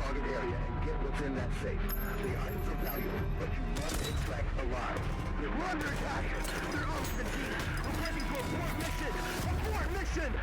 target area and get what's in that safe. The items are valuable, but you must extract alive. We're under attack! They're out to the team! Requesting to abort mission! Abort mission!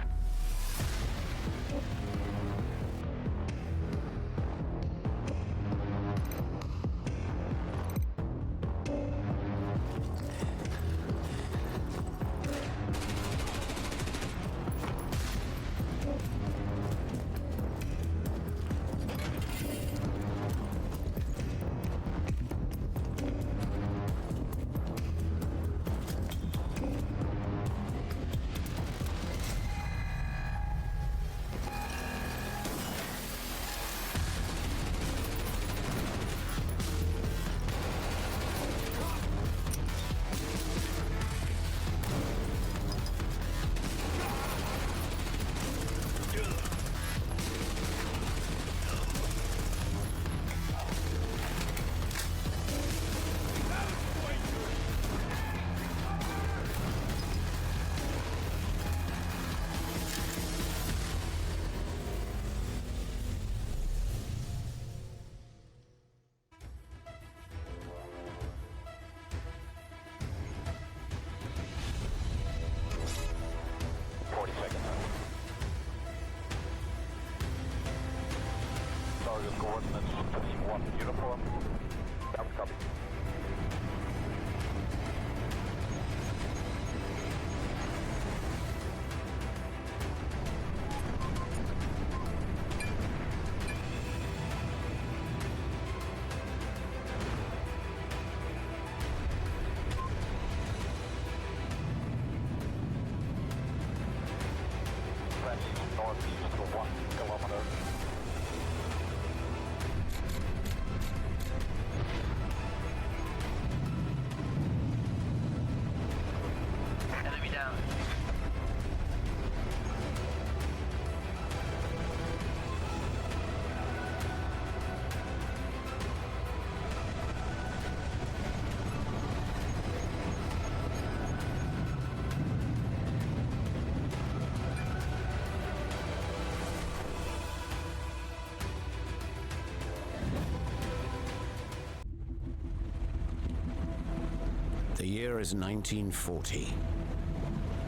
The year is 1940,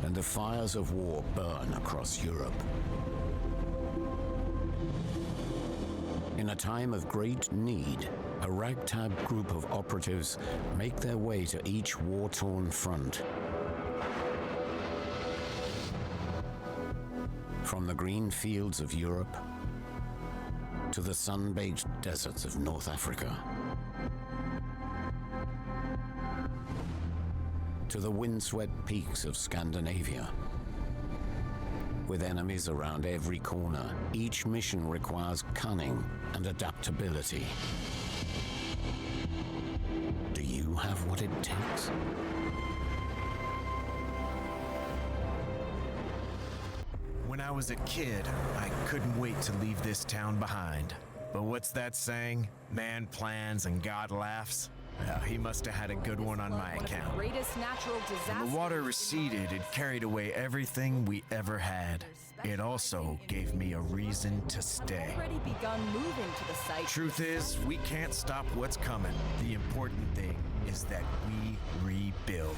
and the fires of war burn across Europe. In a time of great need, a ragtag group of operatives make their way to each war-torn front. From the green fields of Europe to the sun-baked deserts of North Africa, to the windswept peaks of Scandinavia. With enemies around every corner, each mission requires cunning and adaptability. Do you have what it takes? When I was a kid, I couldn't wait to leave this town behind. But what's that saying? Man plans and God laughs. Well, he must have had a good one on my account. Greatest natural disaster. When the water receded, it carried away everything we ever had. It also gave me a reason to stay. Already begun moving to the site. Truth is, we can't stop what's coming. The important thing is that we rebuild.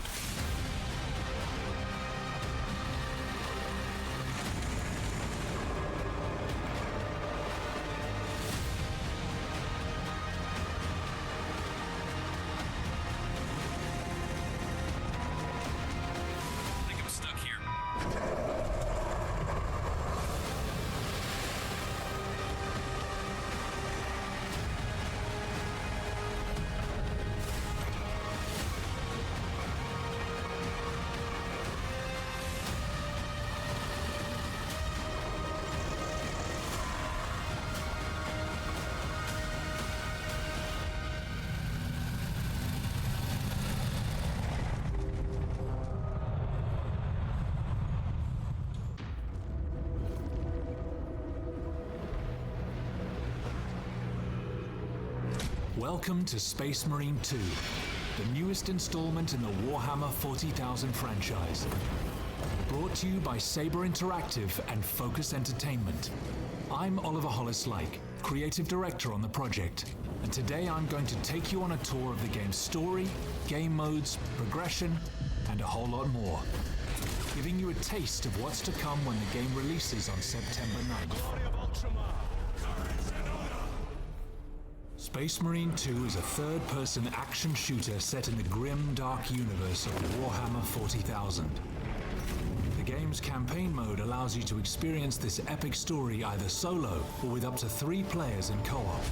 Welcome to Space Marine 2, the newest installment in the Warhammer 40,000 franchise. Brought to you by Saber Interactive and Focus Entertainment. I'm Oliver Hollis-Lake, creative director on the project, and today I'm going to take you on a tour of the game's story, game modes, progression, and a whole lot more, giving you a taste of what's to come when the game releases on September 9th. Space Marine 2 is a third-person action shooter set in the grim, dark universe of Warhammer 40,000. The game's campaign mode allows you to experience this epic story either solo or with up to 3 players in co-op.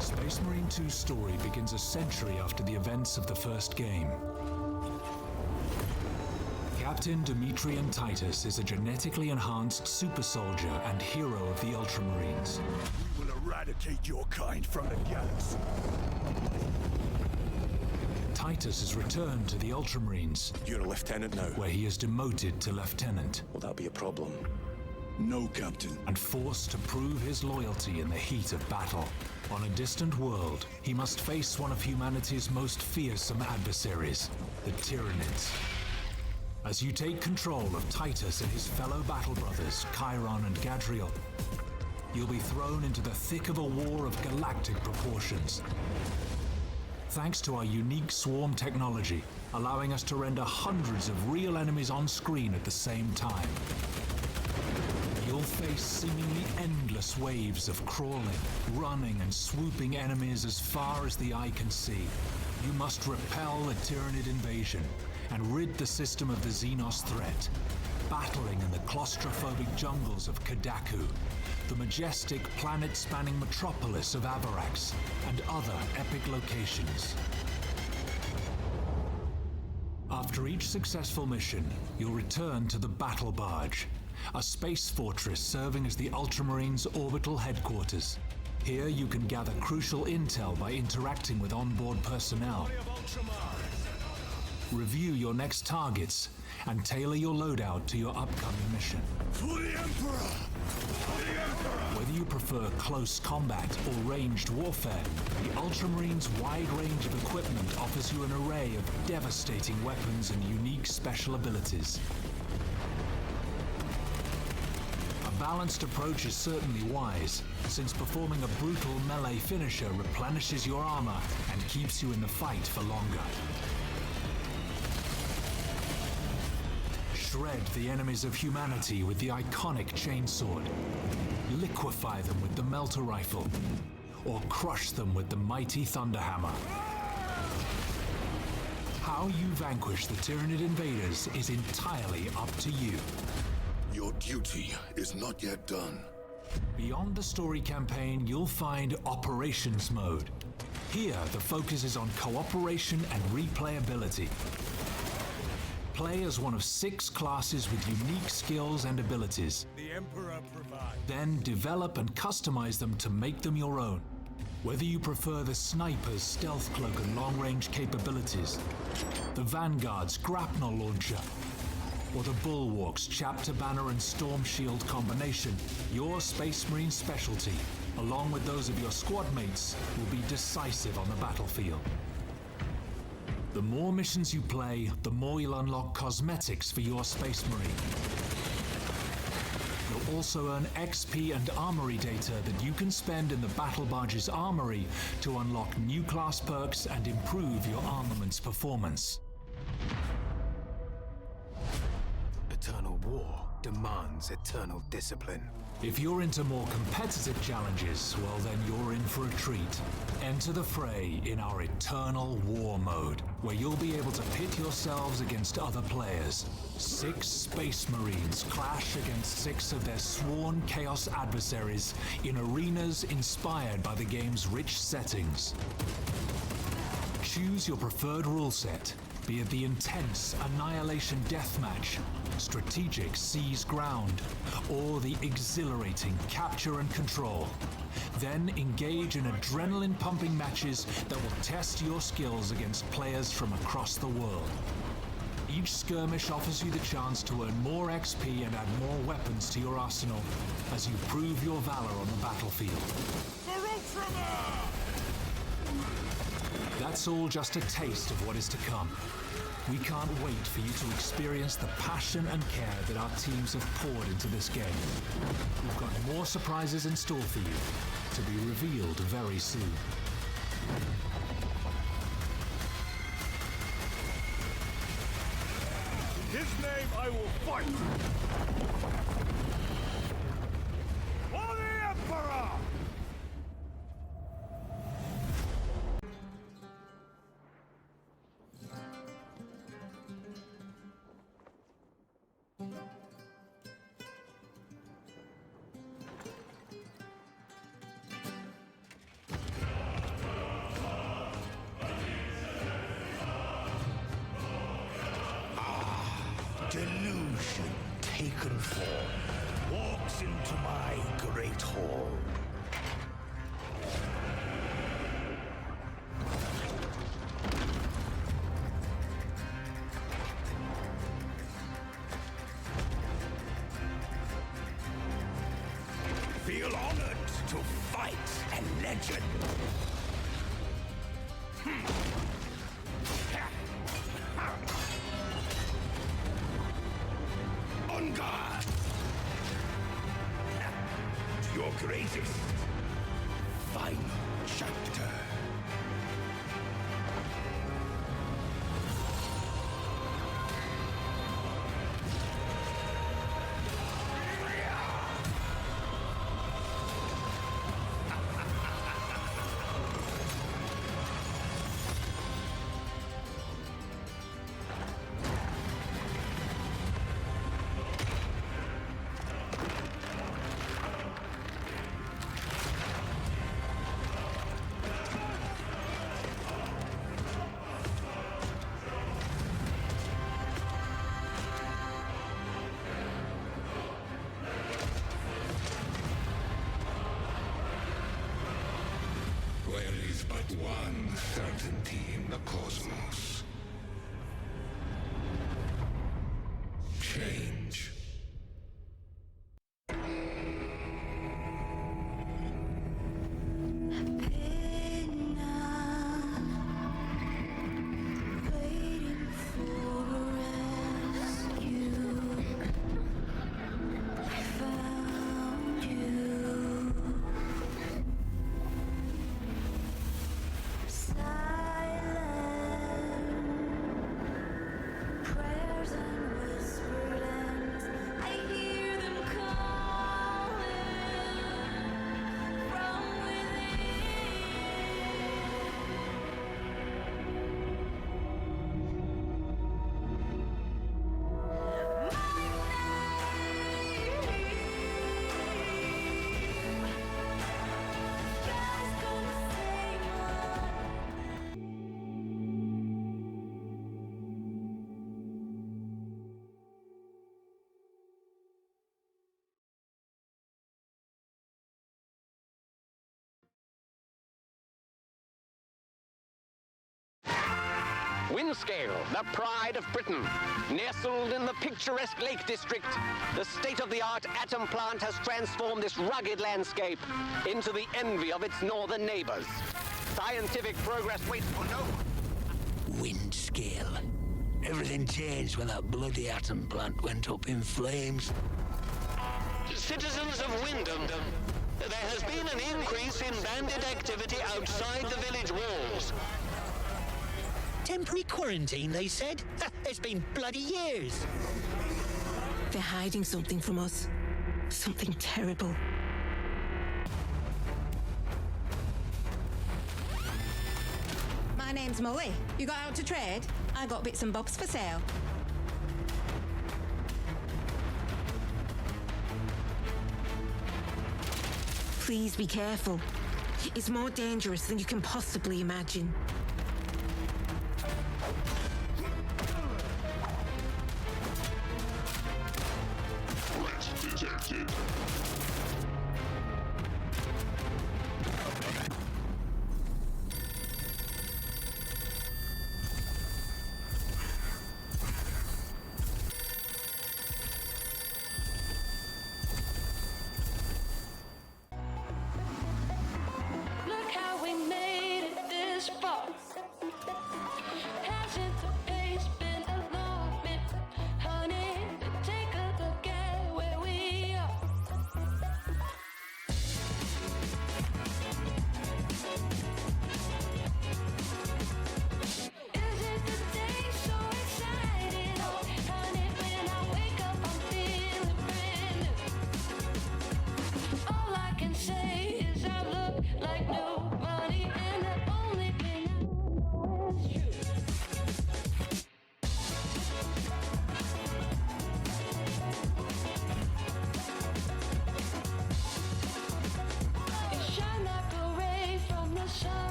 Space Marine 2's story begins a century after the events of the first game. Captain Demetrian Titus is a genetically enhanced super soldier and hero of the Ultramarines. We will eradicate your kind from the galaxy. Titus is returned to the Ultramarines, You're a lieutenant now. where he is demoted to lieutenant Will that be a problem? No, Captain. and forced to prove his loyalty in the heat of battle. On a distant world, he must face one of humanity's most fearsome adversaries, the Tyranids. As you take control of Titus and his fellow battle brothers, Chiron and Gadriel, you'll be thrown into the thick of a war of galactic proportions. Thanks to our unique swarm technology, allowing us to render hundreds of real enemies on screen at the same time. You'll face seemingly endless waves of crawling, running, and swooping enemies as far as the eye can see. You must repel the Tyranid invasion and rid the system of the Xenos threat, battling in the claustrophobic jungles of Kadaku, the majestic planet-spanning metropolis of Avarax, and other epic locations. After each successful mission, you'll return to the Battle Barge, a space fortress serving as the Ultramarines' orbital headquarters. Here you can gather crucial intel by interacting with onboard personnel, review your next targets, and tailor your loadout to your upcoming mission. For the Emperor! For the Emperor! Whether you prefer close combat or ranged warfare, the Ultramarines' wide range of equipment offers you an array of devastating weapons and unique special abilities. A balanced approach is certainly wise, since performing a brutal melee finisher replenishes your armor and keeps you in the fight for longer. Shred the enemies of humanity with the iconic chainsword, liquefy them with the melter rifle, or crush them with the mighty thunderhammer. How you vanquish the Tyranid invaders is entirely up to you. Your duty is not yet done. Beyond the story campaign, you'll find Operations Mode. Here, the focus is on cooperation and replayability. Play as one of 6 classes with unique skills and abilities. The Emperor provides. Then develop and customize them to make them your own. Whether you prefer the Sniper's stealth cloak and long-range capabilities, the Vanguard's grapnel launcher, or the Bulwark's chapter banner and storm shield combination, your Space Marine specialty, along with those of your squad mates, will be decisive on the battlefield. The more missions you play, the more you'll unlock cosmetics for your Space Marine. You'll also earn XP and armory data that you can spend in the Battle Barge's armory to unlock new class perks and improve your armament's performance. Eternal war demands eternal discipline. If you're into more competitive challenges, well then you're in for a treat. Enter the fray in our Eternal War mode, where you'll be able to pit yourselves against other players. 6 Space Marines clash against 6 of their sworn Chaos adversaries in arenas inspired by the game's rich settings. Choose your preferred rule set, be it the intense Annihilation Deathmatch, strategic Seize Ground, or the exhilarating Capture and Control. Then engage in adrenaline-pumping matches that will test your skills against players from across the world. Each skirmish offers you the chance to earn more XP and add more weapons to your arsenal as you prove your valor on the battlefield. That's all just a taste of what is to come. We can't wait for you to experience the passion and care that our teams have poured into this game. We've got more surprises in store for you, to be revealed very soon. In his name I will fight! For the Emperor! Delusion taken form walks into my great hall. Feel honored to fight a legend. On guard! To your greatest final chapter. There is but one certainty in the cosmos. Change. Windscale, the pride of Britain. Nestled in the picturesque Lake District, the state-of-the-art atom plant has transformed this rugged landscape into the envy of its northern neighbors. Scientific progress waits for no one. Windscale. Everything changed when that bloody atom plant went up in flames. Citizens of Wyndham, there has been an increase in bandit activity outside the village walls. Temporary quarantine, they said? It's been bloody years. They're hiding something from us. Something terrible. My name's Molly. You got out to trade? I got bits and bobs for sale. Please be careful. It's more dangerous than you can possibly imagine. Threat detected. Look how we made it this far.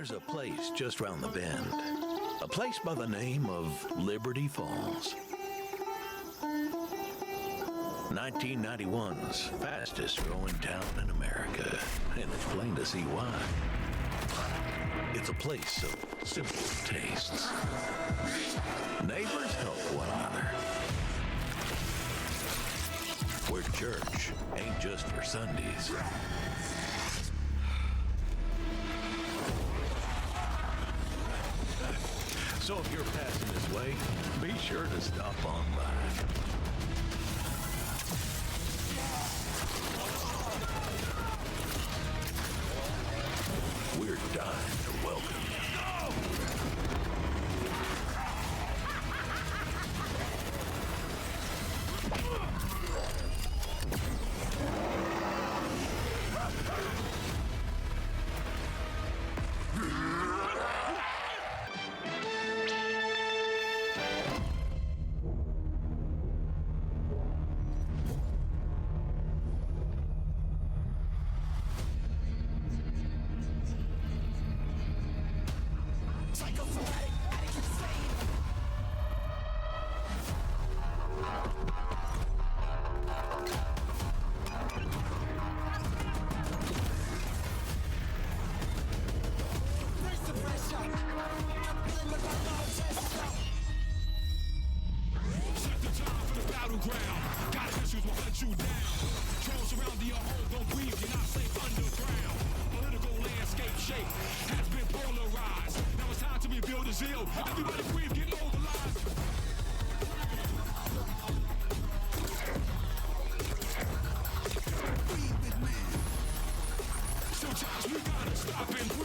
There's a place just round the bend. A place by the name of Liberty Falls. 1991's fastest growing town in America, and it's plain to see why. It's a place of simple tastes. Neighbors help one another. Where church ain't just for Sundays. So if you're passing this way, be sure to stop on by. We're dying to welcome you. Sometimes we gotta stop and breathe.